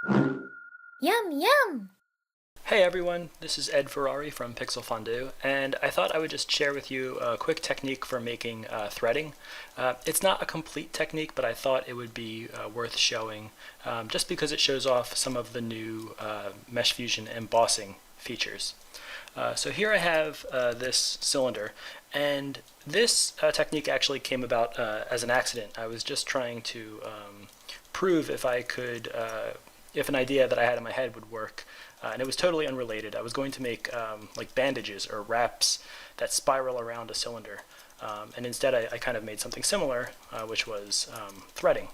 Yum, yum! Hey everyone, this is Ed Ferrari from Pixel Fondue, and I thought I would just share with you a quick technique for making threading. It's not a complete technique, but I thought it would be worth showing just because it shows off some of the new Mesh Fusion embossing features. So here I have this cylinder, and this technique actually came about as an accident. I was just trying to prove if I could, if an idea that I had in my head would work, and it was totally unrelated. I was going to make like bandages or wraps that spiral around a cylinder, and instead I kind of made something similar, which was threading.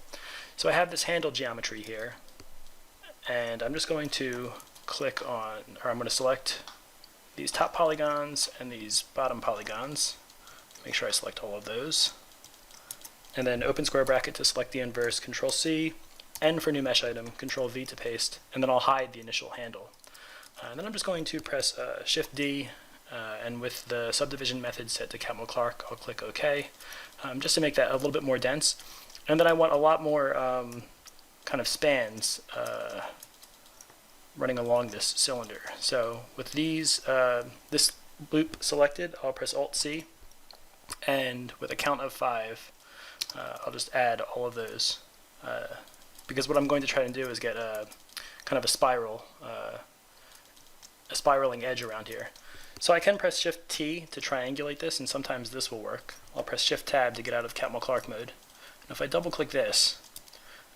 So I have this handle geometry here, and I'm just going to click on, or I'm going to select these top polygons and these bottom polygons. Make sure I select all of those. And then open square bracket to select the inverse, Control C, N for new mesh item, Control V to paste, and then I'll hide the initial handle. And then I'm just going to press Shift D, and with the subdivision method set to Catmull Clark, I'll click OK, just to make that a little bit more dense. And then I want a lot more kind of spans running along this cylinder. So with these, this loop selected, I'll press Alt-C, and with a count of 5, I'll just add all of those. Because what I'm going to try to do is get a kind of a spiral, a spiraling edge around here. So I can press Shift T to triangulate this, and sometimes this will work. I'll press Shift Tab to get out of Catmull Clark mode. And if I double click this,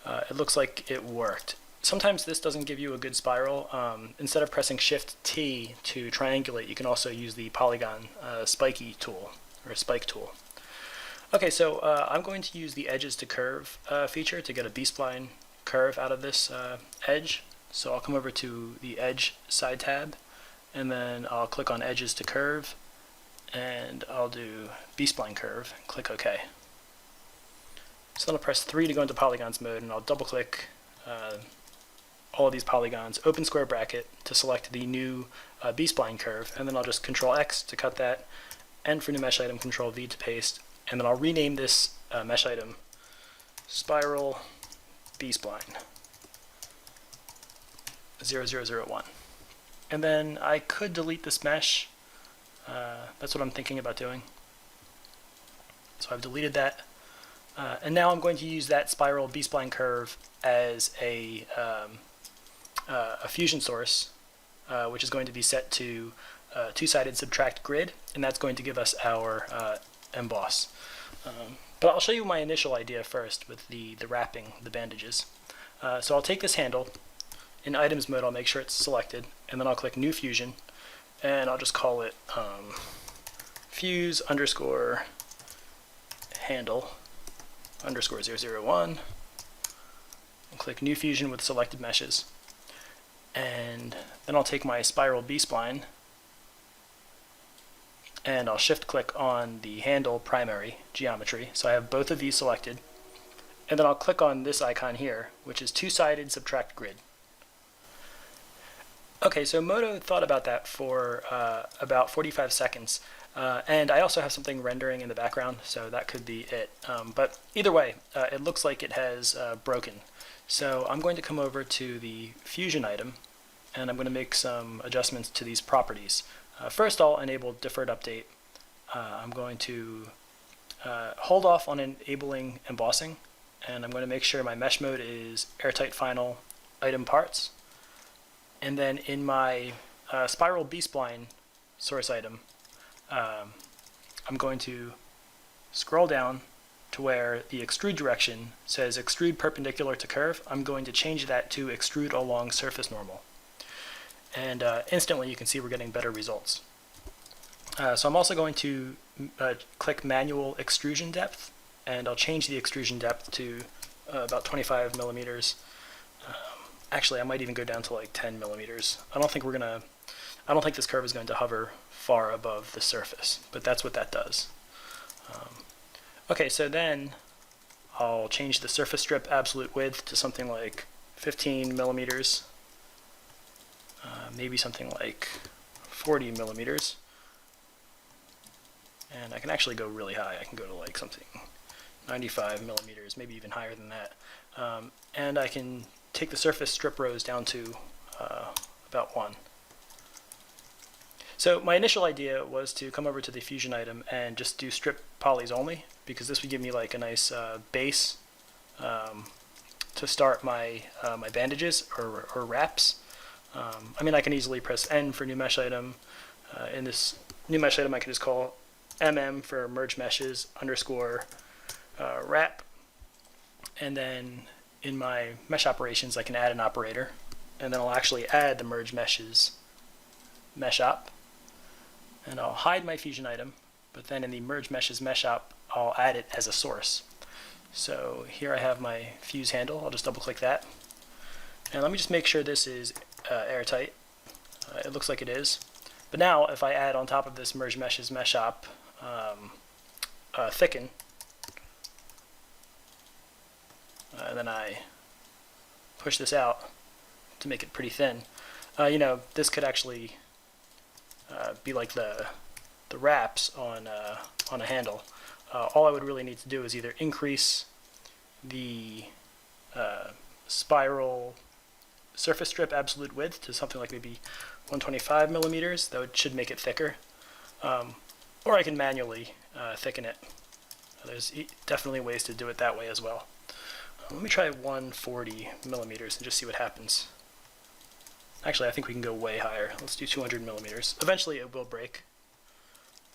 it looks like it worked. Sometimes this doesn't give you a good spiral. Instead of pressing Shift T to triangulate, you can also use the polygon spiky tool, or spike tool. Okay, so I'm going to use the edges to curve feature to get a B-spline curve out of this edge. So I'll come over to the edge side tab, and then I'll click on edges to curve, and I'll do B-spline curve, and click OK. So then I'll press 3 to go into polygons mode, and I'll double click all of these polygons, open square bracket to select the new B-spline curve, and then I'll just Control X to cut that, N for new mesh item, Control V to paste, and then I'll rename this mesh item Spiral B-spline 0001. And then I could delete this mesh. That's what I'm thinking about doing. So I've deleted that. And now I'm going to use that spiral B-spline curve as a fusion source, which is going to be set to two-sided subtract grid, and that's going to give us our emboss. But I'll show you my initial idea first with the wrapping, the bandages. So I'll take this handle. In items mode, I'll make sure it's selected, and then I'll click New Fusion, and I'll just call it fuse underscore handle underscore 001, and click New Fusion with selected meshes. And then I'll take my spiral B-spline, and I'll shift click on the handle primary geometry, so I have both of these selected, and then I'll click on this icon here, which is two-sided subtract grid. Okay, so Moto thought about that for about 45 seconds, and I also have something rendering in the background, so that could be it. But either way, it looks like it has broken. So I'm going to come over to the Fusion item, and I'm going to make some adjustments to these properties. First, I'll enable deferred update. I'm going to hold off on enabling embossing, and I'm going to make sure my mesh mode is airtight final item parts. And then in my spiral B-spline source item, I'm going to scroll down to where the extrude direction says extrude perpendicular to curve. I'm going to change that to extrude along surface normal. And instantly you can see we're getting better results. So I'm also going to click manual extrusion depth, and I'll change the extrusion depth to about 25 millimeters. Actually, I might even go down to like 10 millimeters. I don't think this curve is going to hover far above the surface, but that's what that does. Okay, so then I'll change the surface strip absolute width to something like 15 millimeters, maybe something like 40 millimeters. And I can actually go really high. I can go to like something 95 millimeters, maybe even higher than that. And I can take the surface strip rows down to about 1. So my initial idea was to come over to the Fusion item and just do strip polys only, because this would give me like a nice base to start my my bandages or wraps. I mean, I can easily press N for new mesh item. In this new mesh item, I can just call for merge meshes underscore wrap, and then in my mesh operations, I can add an operator, and then I'll actually add the merge meshes mesh op, and I'll hide my Fusion item, but then in the merge meshes mesh op, I'll add it as a source. So here I have my fuse handle. I'll just double click that, and let me just make sure this is airtight. It looks like it is. But now if I add on top of this merge meshes mesh op thicken, and then I push this out to make it pretty thin, you know, this could actually be like the wraps on a handle. All I would really need to do is either increase the spiral surface strip absolute width to something like maybe 125 millimeters. That should make it thicker, or I can manually thicken it. There's definitely ways to do it that way as well. Let me try 140 millimeters and just see what happens. Actually, I think we can go way higher. Let's do 200 millimeters. Eventually it will break,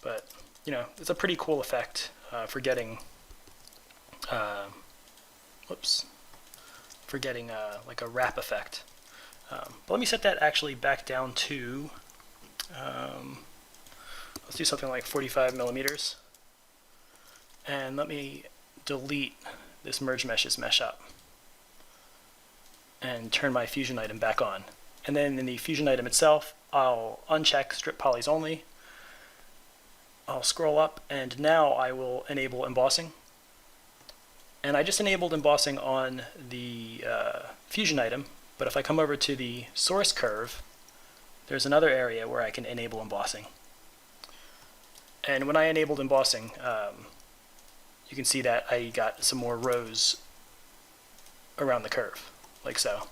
but you know, it's a pretty cool effect for getting like a wrap effect. But let me set that actually back down to let's do something like 45 millimeters, and let me delete this merge meshes mesh up and turn my Fusion item back on. And then in the Fusion item itself, I'll uncheck strip polys only. I'll scroll up, and now I will enable embossing. And I just enabled embossing on the Fusion item, but if I come over to the source curve, there's another area where I can enable embossing. And when I enabled embossing, you can see that I got some more rows around the curve, like so.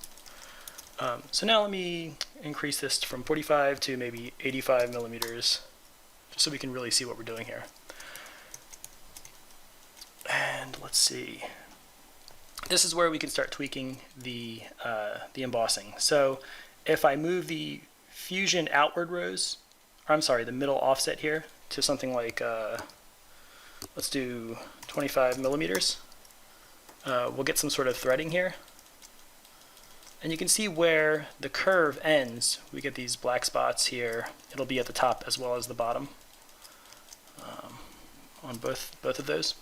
So now let me increase this from 45 to maybe 85 millimeters, just so we can really see what we're doing here. And let's see. This is where we can start tweaking the embossing. So if I move the Fusion outward rows, or I'm sorry, the middle offset here to something like, let's do 25 millimeters, we'll get some sort of threading here. And you can see where the curve ends. We get these black spots here. It'll be at the top as well as the bottom on both of those.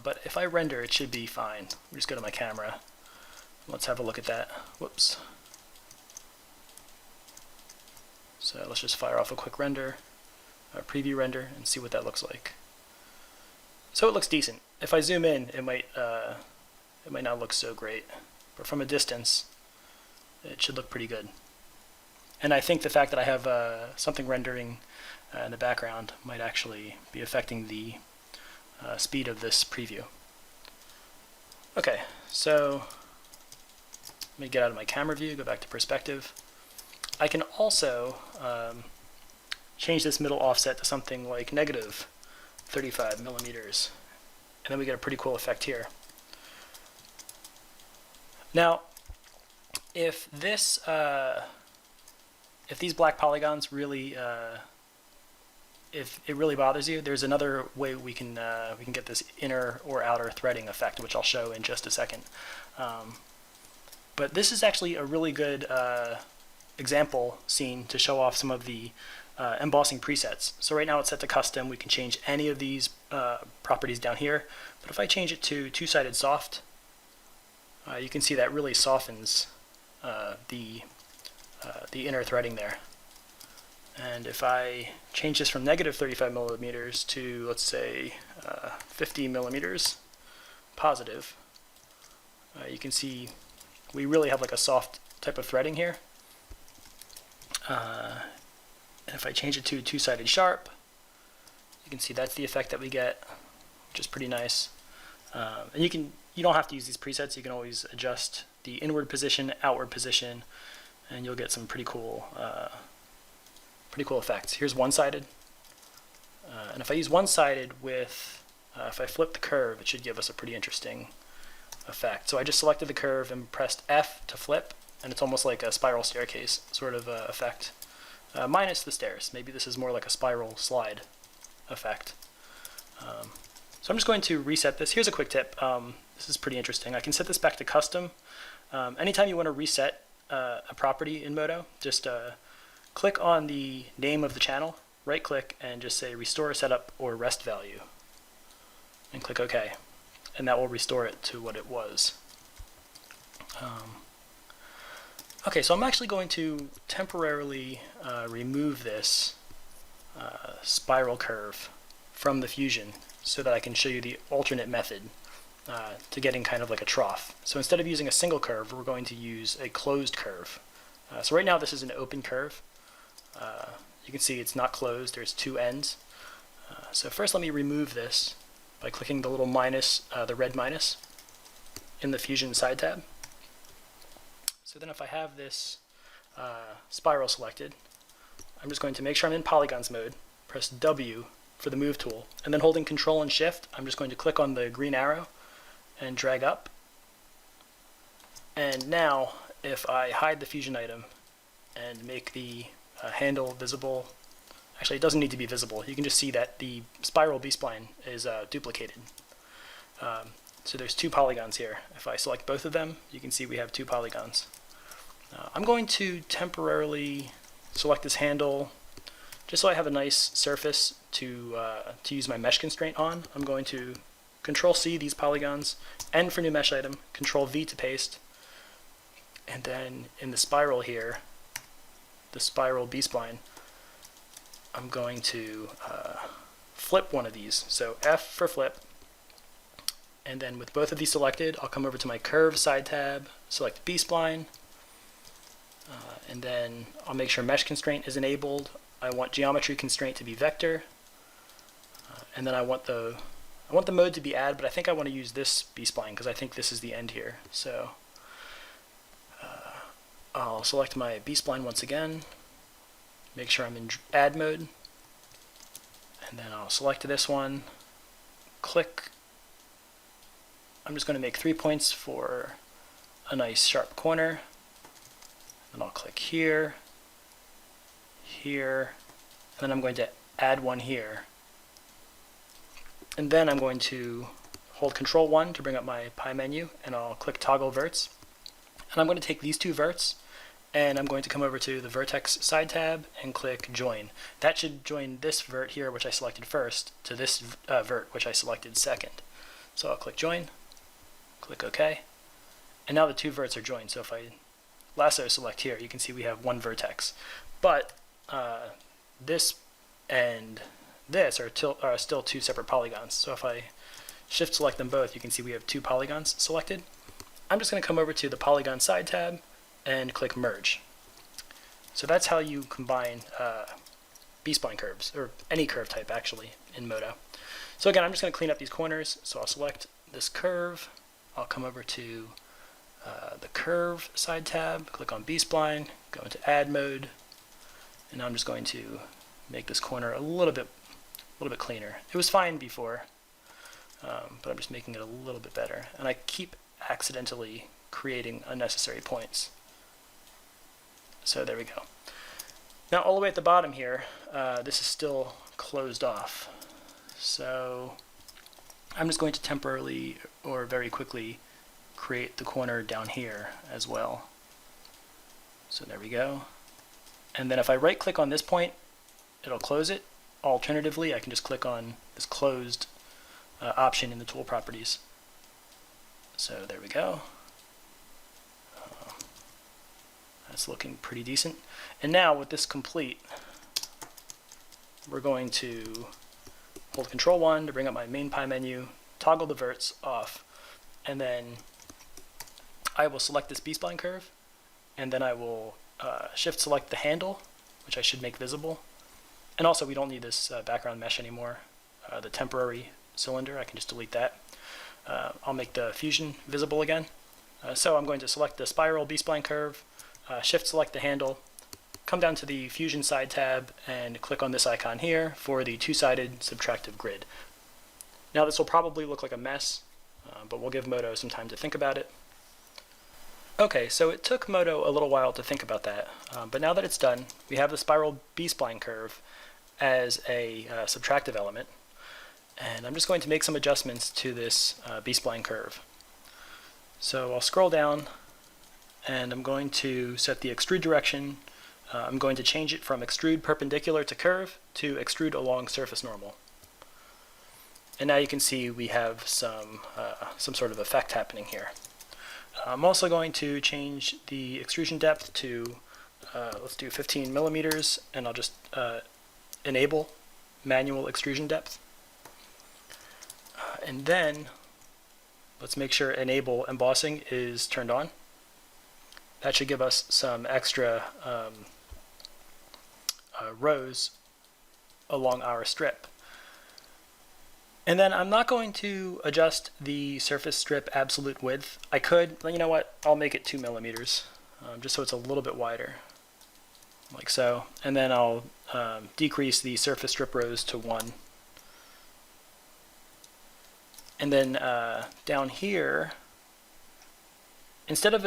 But if I render, it should be fine. We just go to my camera. Let's have a look at that. Whoops. So let's just fire off a quick render, a preview render, and see what that looks like. So it looks decent. If I zoom in, it might not look so great, but from a distance, it should look pretty good. And I think the fact that I have something rendering in the background might actually be affecting the speed of this preview. Okay, so let me get out of my camera view, go back to perspective. I can also change this middle offset to something like negative 35 millimeters, and then we get a pretty cool effect here. Now, if this, if these black polygons really, if it really bothers you, there's another way we can get this inner or outer threading effect, which I'll show in just a second. But this is actually a really good example scene to show off some of the embossing presets. So right now it's set to custom. We can change any of these properties down here. But if I change it to two-sided soft, you can see that really softens the inner threading there. And if I change this from negative 35 millimeters to, let's say, 50 millimeters positive, you can see we really have like a soft type of threading here. And if I change it to two-sided sharp, you can see that's the effect that we get, which is pretty nice. And you don't have to use these presets. You can always adjust the inward position, outward position, and you'll get some pretty cool effects. Here's one-sided, and if I use one-sided with, if I flip the curve, it should give us a pretty interesting effect. So I just selected the curve and pressed F to flip, and it's almost like a spiral staircase sort of effect, minus the stairs. Maybe this is more like a spiral slide effect. So I'm just going to reset this. Here's a quick tip. This is pretty interesting. I can set this back to custom. Anytime you want to reset a property in Modo, just click on the name of the channel, right click, and just say restore setup or rest value, and click OK, and that will restore it to what it was. Okay, so I'm actually going to temporarily remove this spiral curve from the Fusion so that I can show you the alternate method to getting kind of like a trough. So instead of using a single curve, we're going to use a closed curve. So right now this is an open curve. You can see it's not closed, there's two ends. So first let me remove this by clicking the little minus, the red minus, in the Fusion side tab. So then if I have this spiral selected, I'm just going to make sure I'm in polygons mode, press W for the move tool, and then holding Control and Shift, I'm just going to click on the green arrow and drag up. And now if I hide the Fusion item and make the handle visible, actually it doesn't need to be visible, you can just see that the spiral B-spline is duplicated. So there's two polygons here. If I select both of them, you can see we have two polygons. I'm going to temporarily select this handle just so I have a nice surface to use my mesh constraint on. I'm going to Control-C these polygons, N for new mesh item, Control-V to paste, and then in the spiral here, the spiral B-spline, I'm going to flip one of these. So F for flip, and then with both of these selected, I'll come over to my curve side tab, select B-spline, and then I'll make sure mesh constraint is enabled. I want geometry constraint to be vector, and then I want the mode to be add, but I think I want to use this B-spline because I think this is the end here. So I'll select my B-spline once again, make sure I'm in add mode, and then I'll select this one, click. I'm just going to make 3 points for a nice sharp corner. Then I'll click here, here, and then I'm going to add one here. And then I'm going to hold Control-1 to bring up my pie menu, and I'll click Toggle Verts. And I'm going to take these two verts, and I'm going to come over to the Vertex side tab and click Join. That should join this vert here, which I selected first, to this vert, which I selected second. So I'll click Join, click OK, and now the two verts are joined. So if I lasso select here, you can see we have one vertex. But this and this are still two separate polygons. So if I shift select them both, you can see we have two polygons selected. I'm just going to come over to the polygon side tab and click merge. So that's how you combine B-spline curves, or any curve type actually, in Modo. So again, I'm just going to clean up these corners. So I'll select this curve, I'll come over to the curve side tab, click on B-spline, go into add mode, and now I'm just going to make this corner a little bit cleaner. It was fine before, but I'm just making it a little bit better. And I keep accidentally creating unnecessary points. So there we go. Now all the way at the bottom here, this is still closed off. So I'm just going to temporarily or very quickly create the corner down here as well. So there we go. And then if I right click on this point, it'll close it. Alternatively, I can just click on this closed option in the tool properties. So there we go. That's looking pretty decent. And now with this complete, we're going to hold Control-1 to bring up my main pie menu, toggle the verts off, and then I will select this B-spline curve, and then I will shift select the handle, which I should make visible. And also we don't need this background mesh anymore, the temporary cylinder, I can just delete that. I'll make the Fusion visible again, So I'm going to select the spiral B-spline curve, shift select the handle, come down to the Fusion side tab and click on this icon here for the two-sided subtractive grid. Now this will probably look like a mess, but we'll give Modo some time to think about it. Okay, so it took Modo a little while to think about that, but now that it's done, we have the spiral B-spline curve as a subtractive element, and I'm just going to make some adjustments to this B-spline curve. So I'll scroll down, and I'm going to set the extrude direction. I'm going to change it from extrude perpendicular to curve to extrude along surface normal. And now you can see we have some sort of effect happening here. I'm also going to change the extrusion depth to, let's do 15 millimeters, and I'll just enable manual extrusion depth. And then let's make sure enable embossing is turned on. That should give us some extra rows along our strip. And then I'm not going to adjust the surface strip absolute width. I could, you know what, I'll make it 2 millimeters, just so it's a little bit wider, like so. And then I'll decrease the surface strip rows to 1. And then down here, instead of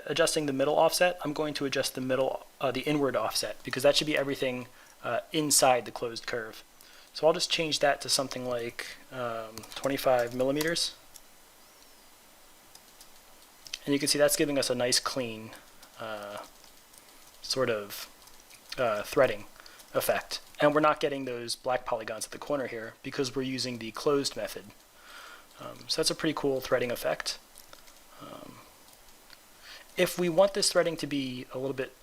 adjusting the middle offset, I'm going to adjust the inward offset, because that should be everything inside the closed curve. So I'll just change that to something like 25 millimeters. And you can see that's giving us a nice clean sort of threading effect. And we're not getting those black polygons at the corner here because we're using the closed method. So that's a pretty cool threading effect. If we want this threading to be a little bit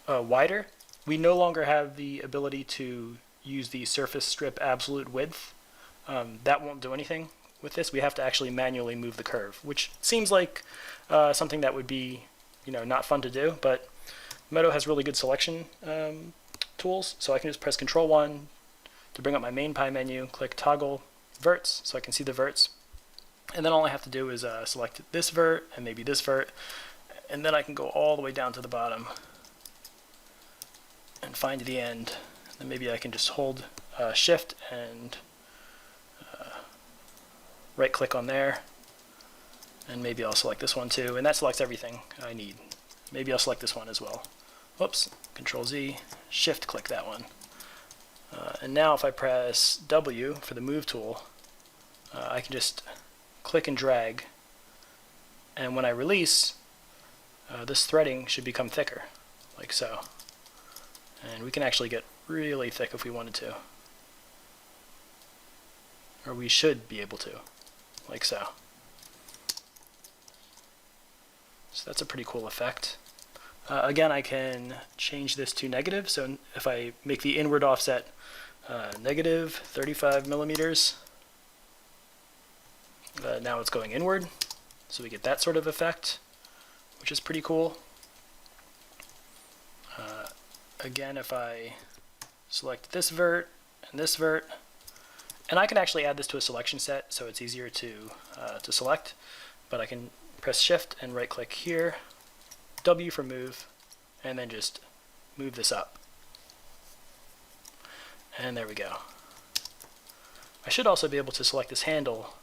wider, we no longer have the ability to use the surface strip absolute width. That won't do anything with this. We have to actually manually move the curve, which seems like something that would be, not fun to do, but Modo has really good selection tools, so I can just press Control-1 to bring up my main pie menu, click Toggle Verts, so I can see the verts, and then all I have to do is select this vert and maybe this vert, and then I can go all the way down to the bottom and find the end. And maybe I can just hold Shift and right click on there, and maybe I'll select this one too, and that selects everything I need. Maybe I'll select this one as well. Whoops, Control Z, Shift click that one. And now if I press W for the move tool, I can just click and drag, and when I release, this threading should become thicker, like so. And we can actually get really thick if we wanted to. Or we should be able to, like so. So that's a pretty cool effect. Again, I can change this to negative, so if I make the inward offset negative 35 millimeters, now it's going inward, so we get that sort of effect, which is pretty cool. Again, if I select this vert and this vert, and I can actually add this to a selection set so it's easier to select, but I can press Shift and right click here, W for move, and then just move this up. And there we go. I should also be able to select this handle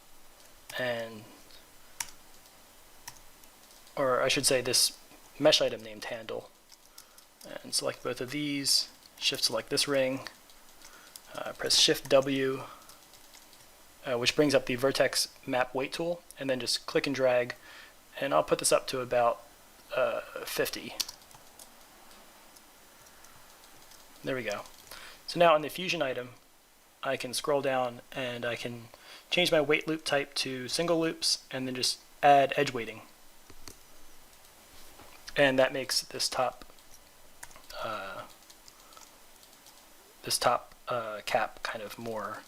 or I should say this mesh item named handle, and select both of these, Shift select this ring, press Shift W, which brings up the vertex map weight tool, and then just click and drag, and I'll put this up to about 50. There we go. So now in the fusion item, I can scroll down and I can change my weight loop type to single loops, and then just add edge weighting. And that makes this top cap kind of more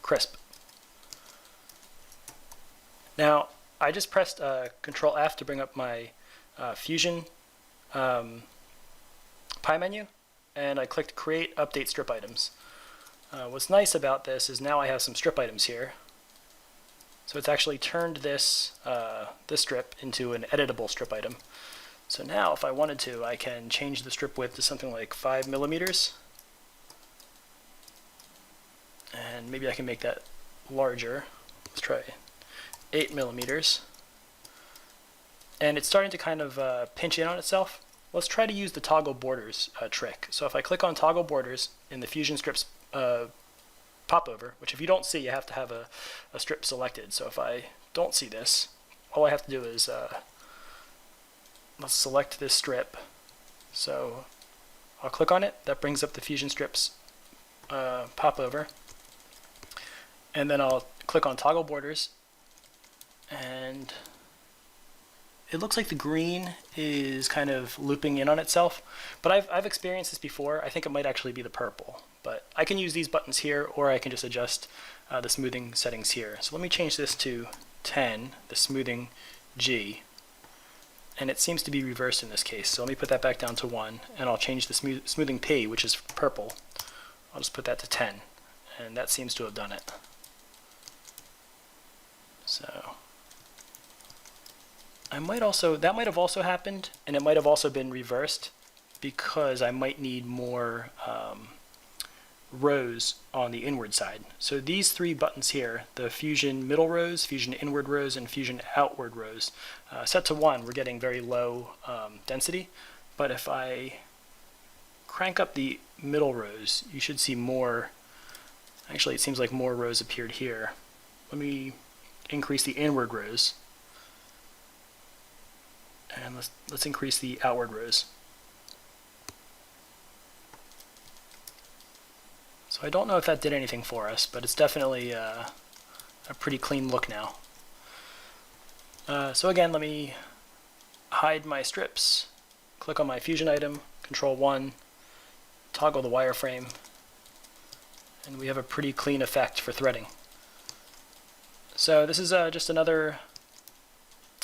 crisp. Now I just pressed Control F to bring up my Fusion pie menu, and I clicked Create Update Strip Items. What's nice about this is now I have some strip items here, So it's actually turned this, this strip into an editable strip item. So now if I wanted to, I can change the strip width to something like 5 millimeters. And maybe I can make that larger. Let's try 8 millimeters. And it's starting to kind of pinch in on itself. Let's try to use the toggle borders trick. So if I click on toggle borders in the Fusion Strips popover, which if you don't see, you have to have a strip selected. So if I don't see this, all I have to do is let's select this strip. So I'll click on it. That brings up the Fusion Strips popover. And then I'll click on toggle borders, and it looks like the green is kind of looping in on itself, but I've experienced this before. I think it might actually be the purple, but I can use these buttons here, or I can just adjust the smoothing settings here. So let me change this to 10, the smoothing G, and it seems to be reversed in this case. So let me put that back down to 1, and I'll change the smoothing P, which is purple. I'll just put that to 10, and that seems to have done it. So that might have also happened, and it might have also been reversed because I might need more rows on the inward side. So these 3 buttons here, the Fusion middle rows, Fusion inward rows, and Fusion outward rows, set to 1, we're getting very low density. But if I crank up the middle rows, you should see more. Actually, it seems like more rows appeared here. Let me increase the inward rows, and let's increase the outward rows. So I don't know if that did anything for us, but it's definitely a pretty clean look now. So again, let me hide my strips, click on my Fusion item, Control 1, toggle the wireframe, and we have a pretty clean effect for threading. So this is just another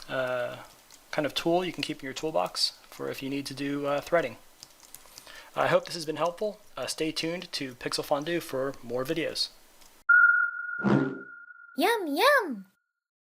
kind of tool you can keep in your toolbox for if you need to do threading. I hope this has been helpful. Stay tuned to Pixel Fondue for more videos. Yum, yum!